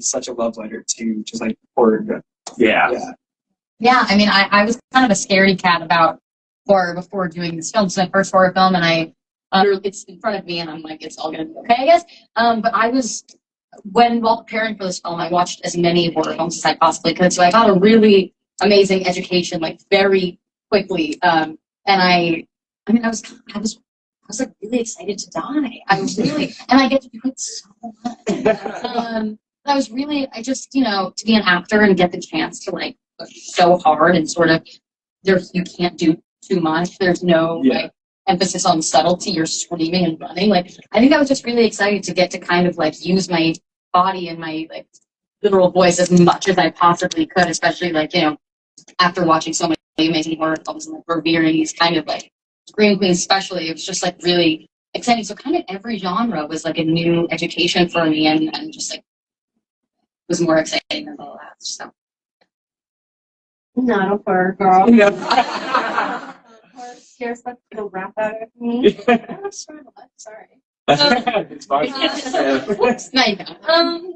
such a love letter to just like horror. Yeah. I mean, I was kind of a scaredy cat about horror before doing this film. It's my first horror film, and it's in front of me, and I'm like, it's all gonna be okay, I guess. But while preparing for this film, I watched as many horror films as I possibly could. So I got a really amazing education, like very quickly. And I was like really excited to die. And I get to do it so much. I just, to be an actor and get the chance to like push so hard and sort of, you can't do too much. There's no like emphasis on subtlety. You're screaming and running. Like, I think I was just really excited to get to kind of like use my body and my like literal voice as much as I possibly could, especially like, after watching so many amazing horror films and like revering these kind of like Scream Queens especially, it was just like really exciting. So kind of every genre was like a new education for me and just like was more exciting than the last. So not a horror girl. Horror scares the rap out of me. Sorry. It's fine.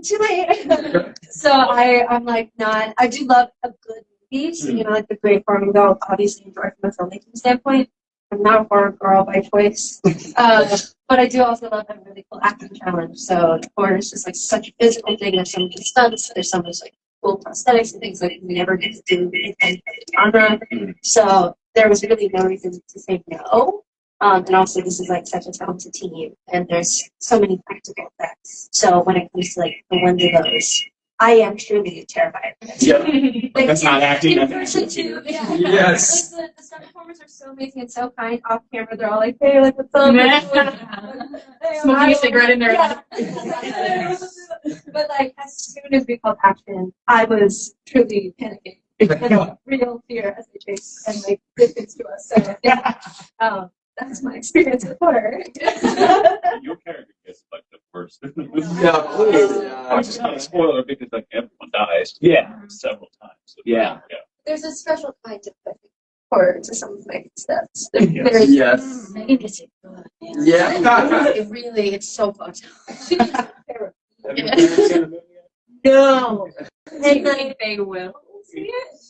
Too late. So I'm like not. I do love a good movie. So, like the Great Farming Dog. Obviously, enjoy from a filmmaking standpoint. I'm not a horror girl by choice, but I do also love a really cool acting challenge. So horror is just like such a physical thing. There's some good stunts. There's some just like cool prosthetics and things like we never get to do in genre. So there was really no reason to say no. And also, this is like such a talented team, and there's so many practical effects. So when it comes to like the ones of those, I am truly terrified. Yeah, like, that's not acting. In person too. Yeah. Yes. Like the stunt performers are so amazing and so kind. Off camera, they're all like, "Hey, like what's up?" Smoking a cigarette in there. Yeah. But like as soon as we called action, I was truly panicking. And real fear as they chase and like distance to us. So that's my experience with horror. Your character gets like the worst. Please. I was just going to spoil it because like everyone dies. Several times. So, There's a special kind of like, horror to some of my steps. Yes. It's so fucked up. No. They will.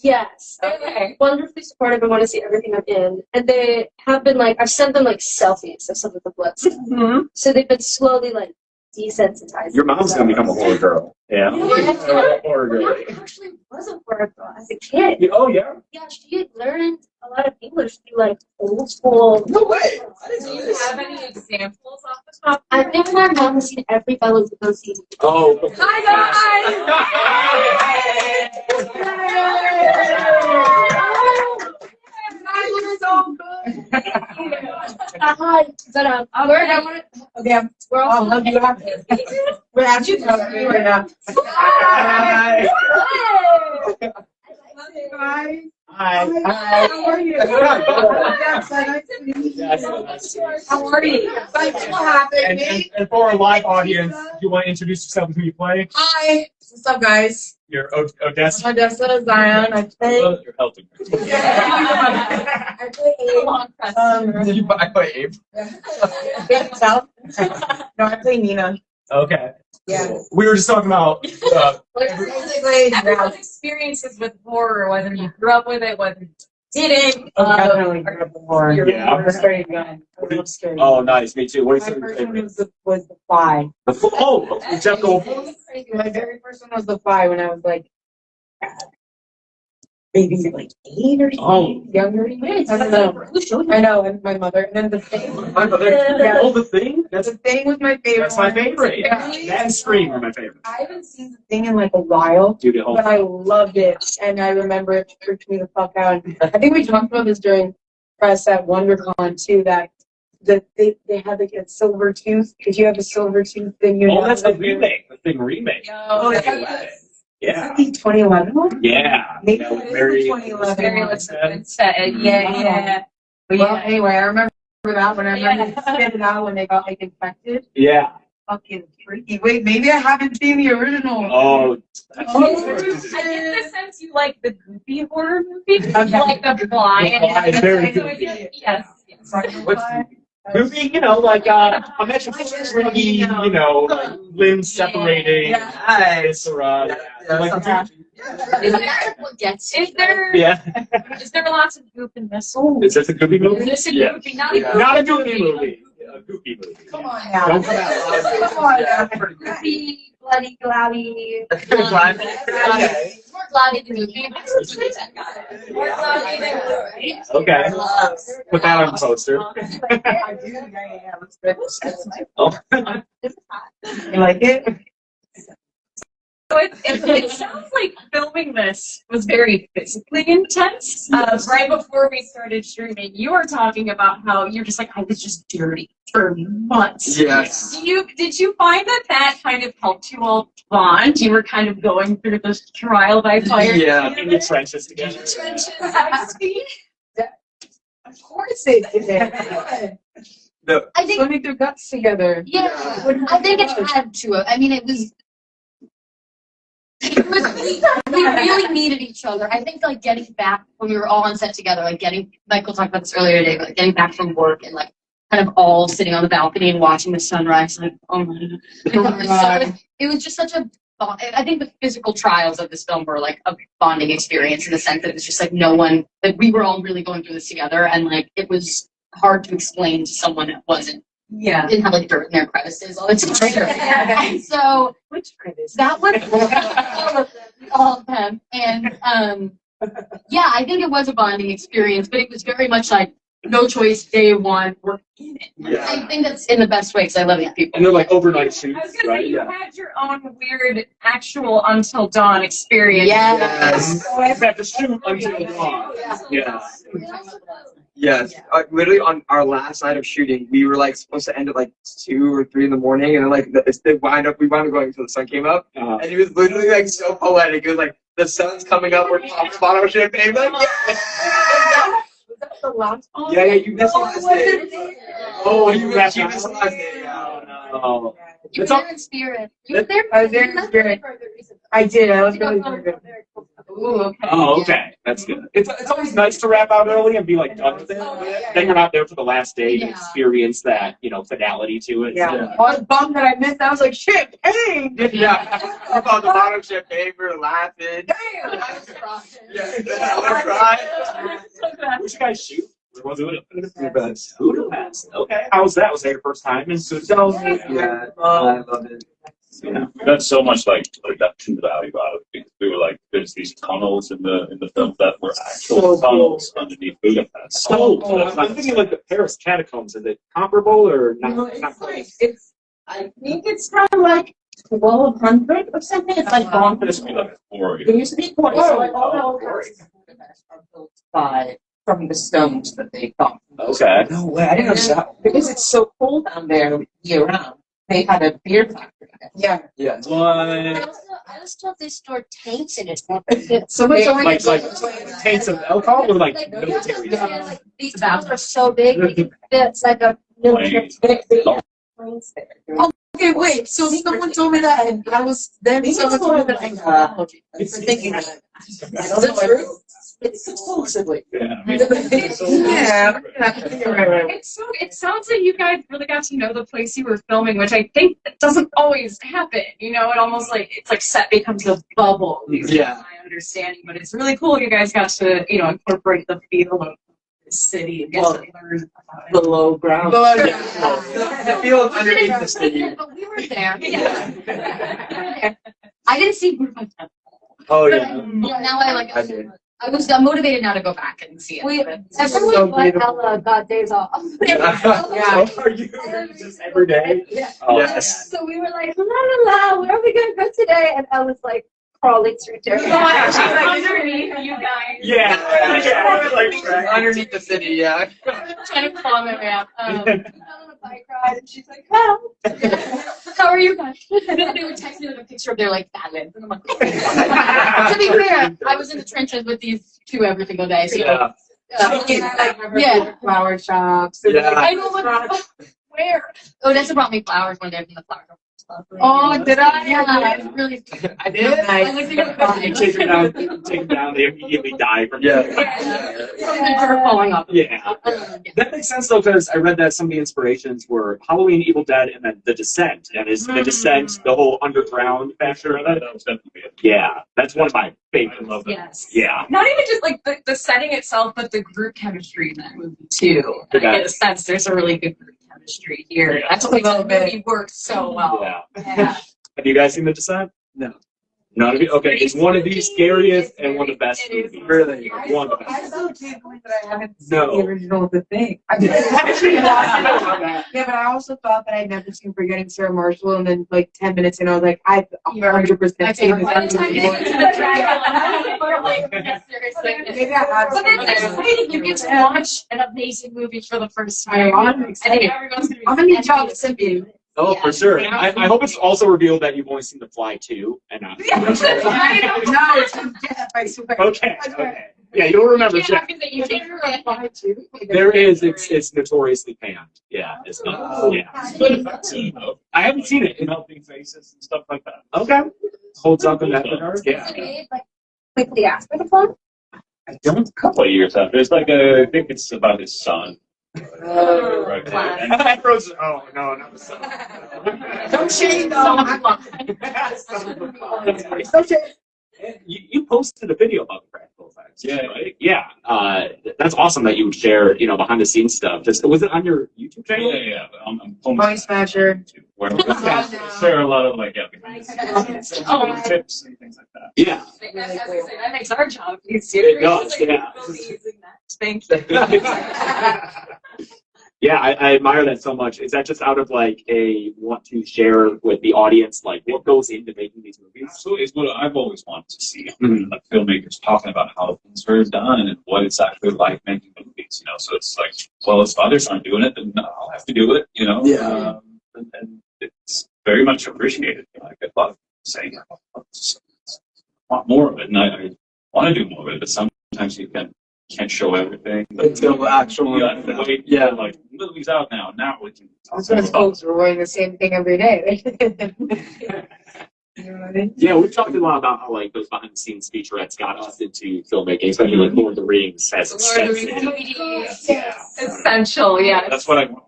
Yes. They're wonderfully supportive and want to see everything I'm in. And they have been like, I've sent them like selfies of some of the blood. So they've been slowly like desensitized. Your mom's going to become a horror girl. Yeah. Horror girl. My mom actually was a horror girl as a kid. Oh, yeah? Yeah, she had learned a lot of English through like old school. No way. Do you have any examples off the top? I think my mom has seen every Fellows to go see. Oh. You're so good. Hi. But we're all love you after. We're actually right now. Hi. Love you guys. Hi. How are you? How are you? Thanks for having me. And for our live audience, do you want to introduce yourself and who you play? Hi. What's up, guys? You're Odessa. Odessa, Zion. I play. You're helping. I play Abe. I play Abe. Baby South. No, I play Nina. Okay. Yeah. We were just talking about. Basically, everyone's experiences with horror, whether you grew up with it, whether you didn't. Definitely grew up with horror. Yeah. Scary gun. I love scary. Oh, nice. Me too. What is My your first one favorite? was the Fly. Jeff Goldblum. My very first one was the Fly when I was like, maybe like 8 or something. Younger. I don't know. I know, and my mother. And then the Thing. My mother. Yeah. Oh, The Thing? The Thing was my favorite. That's my one. favorite. Yeah. That and Scream are my favorite. I haven't seen The Thing in like a while, Dude, it but I loved it, and I remember it freaked me the fuck out. I think we talked about this during press at WonderCon too. That they had like a silver tooth. Did you have a silver tooth? Then you. Oh, that's the remake. The Thing remake. Oh, Yeah. Is it the 2011 one? Yeah. Maybe That was it is very. the 2011 Very one. yeah. Well, anyway, I remember that when I remember they spit it out when they got like infected. Yeah. Fucking freaky. Wait, maybe I haven't seen the original. Oh. I get the sense you like the goofy horror movie, like the Fly. The Fly is very So goofy. yes. What's Goofy, like imagine stringy, like limbs separating. Nice. What gets is there? Yeah. Is there lots of goop in this? Is this a Goofy movie? Is this a Yeah. goofy? Not even Not a Goofy movie. A Goofy movie. Come on now. Don't come out. Come on now. Goofy, bloody, cloudy. It's more cloudy than goofy. more cloudy than blue, right? Okay. Put that on the poster. I do, yeah, looks good. Oh. You like it? So it sounds like filming this was very physically intense. Right before we started streaming, you were talking about how you're just like, I was just dirty for months. Yes. Did you find that kind of helped you all bond? You were kind of going through this trial by fire. Yeah. In the trenches together. Of course they did. I think, Putting their guts together. yeah, I think it had to. I mean, it was we really needed each other. I think like getting back when we were all on set together, like Michael talked about this earlier today, but like, getting back from work and like kind of all sitting on the balcony and watching the sunrise, like, oh my god. So it was just such a I think the physical trials of this film were like a bonding experience in the sense that it was just like no one that we were all really going through this together, and like it was hard to explain to someone that didn't have like dirt in their crevices all the time. And so Which crevice? that was all of them. And yeah, I think it was a bonding experience, but it was very much like no choice, day one, we're in it. Yeah. I think that's in the best way because I love these people. And they're like overnight I was shoots, gonna say right? you Yeah. had your own weird actual Until Dawn experience. Yes. You have to shoot until dawn. Yeah. Yes. Literally on our last night of shooting, we were like supposed to end at like 2 or 3 in the morning, and then like we wound up going until the sun came up, and he was literally like so poetic. It was like the sun's coming up, we're popping bottle of champagne, like yeah. Was that the last one? Yeah, you missed the last day. Oh, you you missed missed the last day. Oh, You were It's all- there in spirit. You were there. I was there in spirit. I did. I was really good. Ooh, okay. Oh, okay. That's good. It's always nice to wrap out early and be like done with it. Then you're not there for the last day to Yeah. experience that, finality to it. Yeah. I was bummed that I missed. I was like, champagne. Yeah. We bought the bottle of champagne, we were laughing. Damn. Yeah. We're crying. Where'd you guys shoot? Where was it? Budapest. Okay. How was that? Was that your first time in Switzerland? Yeah, I love it. Yeah, we got so much like production value out of it because we were like, there's these tunnels in the film that were actual So tunnels underneath Budapest. Oh, So that's I'm thinking like the Paris catacombs. Is it comparable or not? No, not quite? I think it's kind of like 1200 or something. It's like long for this to be like a quarry. It used to be quarry. So like all the old quarry. houses are built from the stones that they found. Okay. No way, I didn't know that. Because it's so cold down there year round. They had a beer factory. Yeah. Yes. What? I also thought they stored tanks in it. So much Like taints of alcohol or like Like, you have to military? understand, like, these towns are so big, we can fit like a military. planes there. Okay, wait. So someone told me that, and I was then someone told me that. It's thinking that. Is it true? It's supposedly. Yeah. Yeah. It sounds like you guys really got to know the place you were filming, which I think doesn't always happen. It almost like it's like set becomes a bubble. Yeah. My understanding, but it's really cool. You guys got to incorporate the feel of the city and get to learn about it. Below ground. The field underneath the city. But we were there. Yeah. We were there. I didn't see Rubin. Oh But yeah. now I did. I'm motivated now to go back and see it. Everyone but Ella got days off. Yeah. Are you just every day? Yeah. Oh, Yes. So we were like, la la la, where are we gonna go today? And Ella's like crawling through there. She's like underneath you guys. Yeah. Yeah. Like underneath the city, yeah. Trying to calm it down. On a bike ride, and she's like, "Help!" How are you guys? And then they were texting with a picture of their like badlands. And I'm like, to be fair, I was in the trenches with these two every single day. So yeah. Flower shops. Yeah. I know what. Where? Odessa brought me flowers one day from the flower shop. Oh, did I? Yeah, I was really. I did. I looked at You take them down, they immediately die from falling off. Yeah. That makes sense though, because I read that some of the inspirations were Halloween, Evil Dead, and then The Descent. And is The Descent the whole underground factor of it? That was definitely it. Yeah, that's one of my favorites. I love that. Yes. Yeah. Not even just like the setting itself, but the group chemistry in that movie too. And I get a sense there's a really good group chemistry here. Yeah. That's what makes the movie work so well. Yeah. Yeah. Have you guys seen The Descent? No. None of you? Okay, it's one of the scariest and one of the best It is. movies. Really? One of the I best. still can't believe that I haven't seen No. the original of The Thing. Yeah, but I also thought that I'd never seen Forgetting Sarah Marshall, and then like 10 minutes in, I was like, I've 100% seen this By the time you movie get to before. the Dracula, you're like, seriously. Maybe I have But seen then it. it's exciting. You get to watch an amazing movie for the first I time. know, I'm I think excited. everyone's gonna be. I'm gonna need y'all to send me. Oh, Yeah. for sure. I hope it's also revealed that you've only seen The Fly 2 and not. No, it's death, I swear. Okay. Yeah, you'll remember. You can't that you can't There is. It's notoriously panned. Yeah. It's not. Oh. Yeah. It's good if I've seen it, though. I haven't seen it. Melting faces and stuff like that. Okay. Holds up in that regard. Yeah. Like, quickly after the film? A couple of years after. It's like I think it's about his son. Right there. And I froze. Oh no, not the son. Don't shame them. Don't shame. You posted a video about the practical effects. Yeah. Right? Yeah. That's awesome that you would share, behind the scenes stuff. Just was it on your YouTube channel? Yeah. But I'm home Money Smasher. where we share a lot of like tips and things like that. Yeah. That makes our job easier. It does, yeah. Thank you. Yeah, I admire that so much. Is that just out of like a want to share with the audience, like what goes into making these movies? Absolutely, it's what I've always wanted to see. Mhm. Like filmmakers talking about how things are done and what it's actually like making movies. So it's like, well, if others aren't doing it, then I'll have to do it. Yeah. And it's very much appreciated. I get a lot of people saying, I want more of it, and I want to do more of it, but sometimes you can't show everything. Until the actual. You have to wait. Yeah. Like the movie's out now. Now we can talk That's what about it. folks were wearing the same thing every day. You know what I mean? Yeah, we've talked a lot about how like those behind the scenes featurettes got us into filmmaking, especially like Lord of the Rings has Lord of the extensive. Rings. Yeah. Essential, yeah. That's what I want.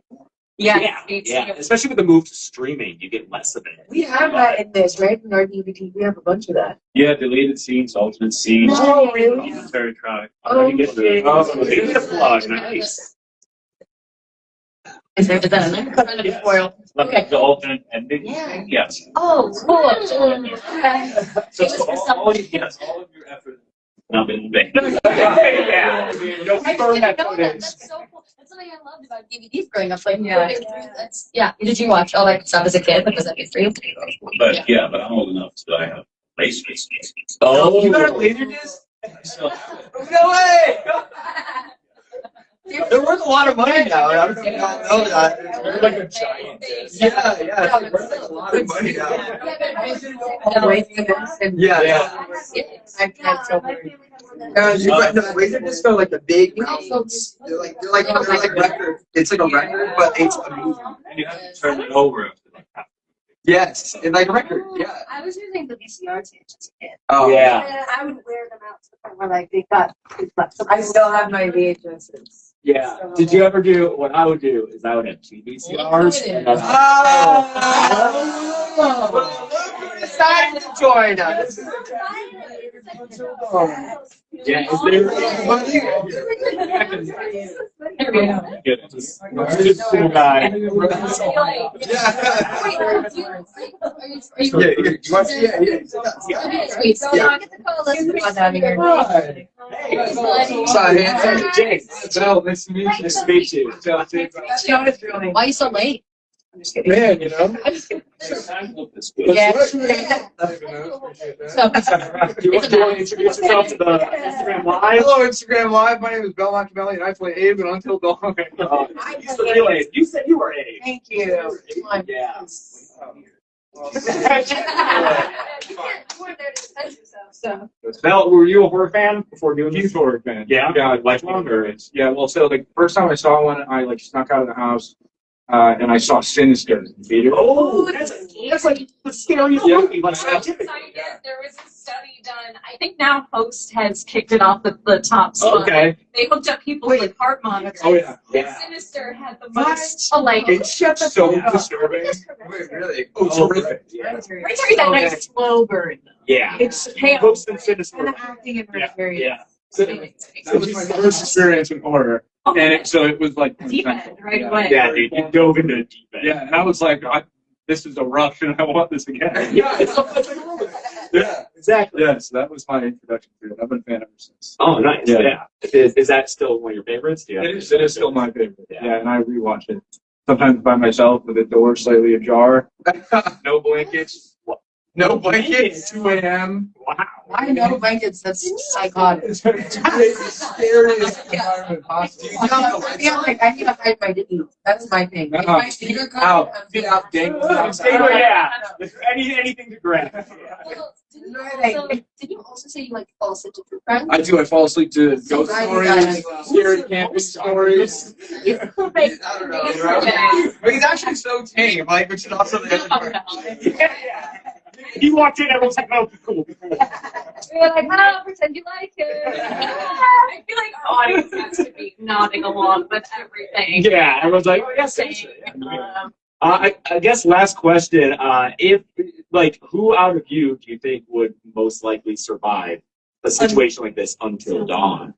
Yeah, me too. Yeah. Especially with the move to streaming, you get less of it. We have that in this, right? In our DVD, we have a bunch of that. Yeah, deleted scenes, alternate scenes. Oh, really? It's very try. Oh, You get the, shit. you get the plug, nice. Is that in there? Kind of spoil. Like Okay. the alternate ending. Yeah. Yes. Oh, cool. So all of your effort not been in vain. Yeah. I didn't know that. That's so cool. That's something I loved about DVDs growing up. Like, Yeah. that's, yeah. Did you watch all that stuff as a kid? Like, was that good for you? But yeah, but I'm old enough that I have lasers. Oh, You got a laser disc? I still have it. No way! They're worth a lot of money now. I don't know if you all know that. They're like a giant. Yeah, they're worth like a lot of money now. All right, for this, and Yeah. I've had so many. The laser discs are like the big mountains. They're like record. It's like a record, but it's a movie. And you have to turn it over after like half. Yes, and like a record. Yeah. I was using the VCR tapes as a kid. Oh Yeah. And I would wear them out to the point where like they got left. I still have my VHSs. Yeah. Did you ever do what I would do is I would have two VCRs and Oh! Well, look who decided to join us. yeah, is there There we go. Get it. Just- just cool guy. Yeah. Yeah. You want to see it? Yeah. Sweet. So Yeah. I'll get the call. Let's move on down here. Right. Sorry, Hey, James. Joe, nice to meet you. Nice to meet you. Why are you so late? I'm just kidding. Man, you know. Sometimes look this good. Yeah. So, Do you want to introduce yourself to the Instagram Live? Hello, Instagram Live. My name is Belmont Cameli, and I play Abe and Until Dawn. He's the real Abe. You said you were Abe. Thank you. Yeah. Mel, were you a horror fan before doing this? Huge horror fan. Yeah? Yeah, Lifelong or? Yeah, well, so like first time I saw one, I like snuck out of the house, and I saw Sinister in the theater. Oh, that's like the scariest movie, but scientific. There was a study done. I think now Host has kicked it off the top spot. Okay. They hooked up people with heart monitors. Oh yeah. And Sinister had the most like. It's so disturbing. Wait, really? Oh, it's horrific. Yeah. Hereditary that nice slow burn. Yeah. It's payoff. Host and Sinister. And the acting in Hereditary. Yeah. That was my first experience with horror, and it was like Deep end right away. Yeah, dude, you dove into deep end. Yeah, and I was like, this is a rush, and I want this again. Yeah, Yeah, exactly. yeah. So that was my introduction to it. I've been a fan ever since. Oh, nice. Yeah. Yeah. Is that still one of your favorites? Yeah. It is still my favorite. Yeah. Yeah, and I rewatch it sometimes by myself with the door slightly ajar, no blankets, No blankets. 2 a.m. Wow. I know blankets. That's psychotic. It's the scariest environment possible. I need to hide my knees. That's my thing. If my finger comes, Ow. I'm getting out Yeah. Anything to grab. Well, Well, did you also say you like fall asleep to true crime? I do. I fall asleep to ghost Right, stories, scary camping stories. I don't know. But he's actually so tame. Like, which is also the other part. He walked in, everyone's like, oh, cool. You're like, oh, pretend you like it. I feel like the audience has to be nodding along with everything. Yeah, everyone's like, oh, yes, Saying, I guess last question. Who out of you do you think would most likely survive a situation like this until dawn?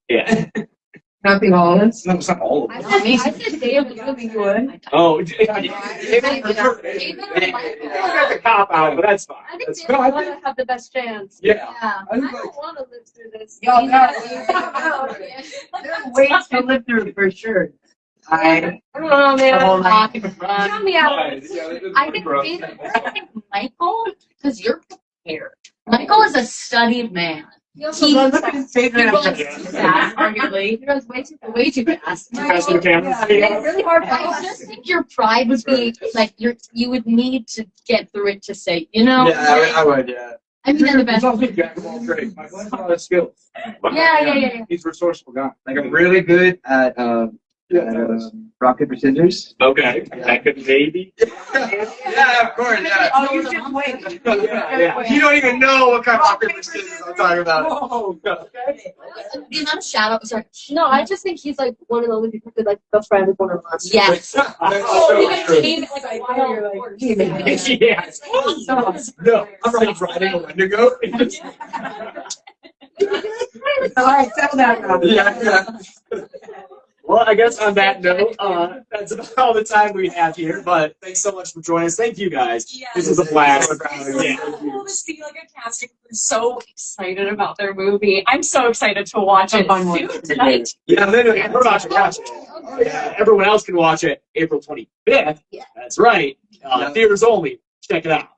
Yeah. Nothing honest. No, it's not all of them. I said Dave was really good. Oh, David that's a cop out, but that's fine. I think That's they I want to have the best chance. Yeah. Yeah. I don't want to live through this. Y'all know. There's Ways to live through for sure. I don't know, man. Rock and run. Count me out. I think David, I think Michael, because you're prepared. Michael is a studied man. He runs fast, arguably. He runs way too fast. Fast with the camera. It's really hard. I just think your pride would be like you would need to get through it to say, you know. Yeah, I would, yeah. I mean, the best. He's also jack of all trades. My has a lot of skills. Yeah. He's a resourceful guy. Like, I'm really good at rock, paper, scissors. Okay, that could maybe. Yeah, of course, yeah. Oh, you just wait. Yeah. You don't even know what kind of rock, paper, scissors I'm talking about. Oh, okay. The amount of shout outs are. No, I just think he's like one of the only people who could like befriend with one of us. Yes. That's Oh, so you can true. tame it like a wild horse. Yes. No, I'm like riding a Wendigo. All right, settle down now. Yeah. Well, I guess on that note, that's about all the time we have here. But thanks so much for joining us. Thank you guys. Yes. This was a blast. It's Yeah. so cool to see like a casting crew so excited about their movie. I'm so excited to watch it too tonight. Yeah, literally, we're about to watch it. Yeah, everyone else can watch it April 25th. Yeah. That's right. Theaters only. Check it out.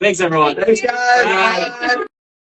Thanks, everyone. Thanks, guys.